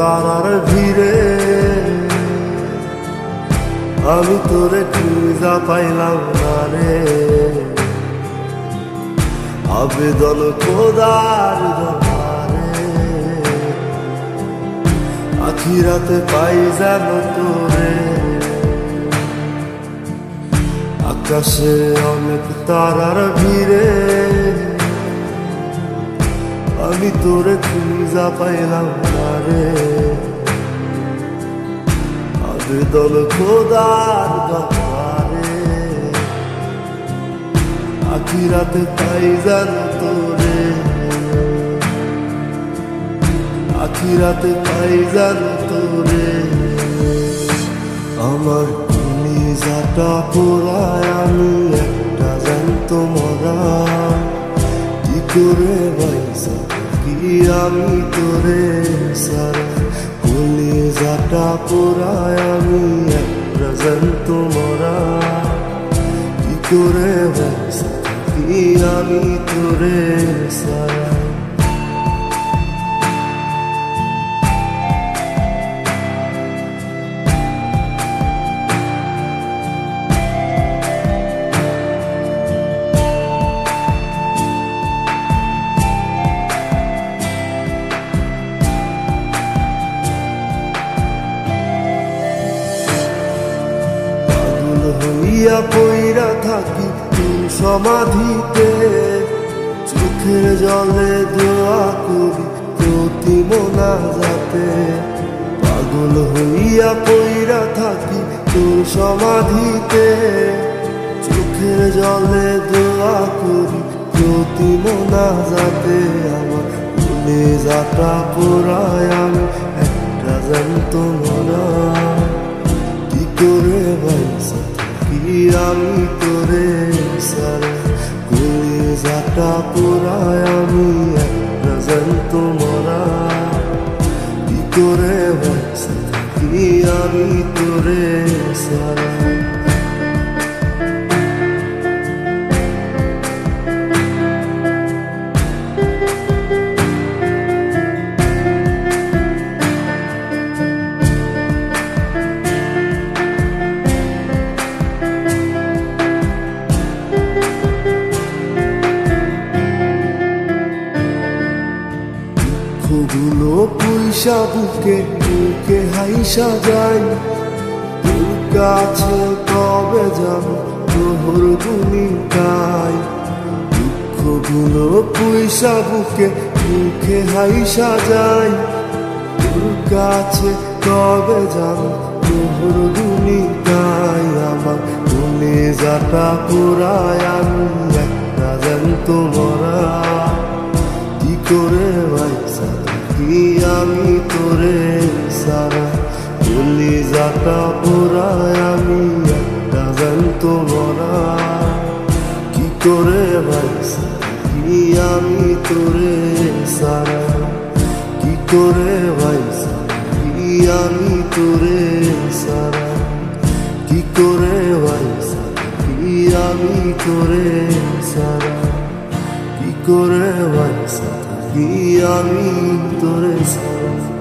তারার ভিড়ে আমি তোরে খুঁজা পাইলাম না রে। আবেদন খোদার দরবারে আখিরাতে পাই যেন তোরে। আকাশে অনেক তারার ভিড়ে আমি তোরে খুঁজা পাইলাম না রে। আবেদন খোদার দরবারে আখিরাতে পাই যেন তোরে। আখিরাতে পাই যেন তোরে। আমার কলিজাটা পোড়ায় আমি একটা জ্যান্ত মরা। কি করে বাইসা কি আমি তোরে সারা। কলিজাটা পোড়ায় আমি একটা জ্যান্ত মরা। কি করে বাইসা কি আমি তোরে সারা। হইয়া পইরা থাকি তোর সমাধিতে। চোখের জলে দোয়া করি প্রতি মোনাজাতে। পাগল হইয়া পইরা থাকি তোর সমাধিতে। চোখের জলে দোয়া করি প্রতি মোনাজাতে। আমার কলিজাটা পোড়ায় আমি একটা জ্যান্ত মরা। কি করে বাইসা কি আমি তোরে সারা। কলিজাটা পোড়ায় আমি একটা জ্যান্ত মরা। কি করে বাইসা কি আমি তোরে সারা। গুলো পয়সা বুকে বুকে হাইসা যাই। তোর কাছে কবে যাব তোর দুনিয়ায়। দুঃখগুলো পয়সা বুকে বুকে হাইসা যাই। তোর কাছে কবে যাব তোর দুনিয়ায়। আমার কলিজাটা পোড়ায় আমি একটা জ্যান্ত মরা। কি করে বাইসা কি আমি তোরে সারা। কলিজাটা পোড়ায় আমি একটা জ্যান্ত মরা। কি করে বাইসা কি আমি তোরে সারা। কি করে বাইসা কি আমি তোরে সারা। কি করে বাইসা কি আমি তোরে সারা। কি করে বাইসা কি আমি তোরে সারা।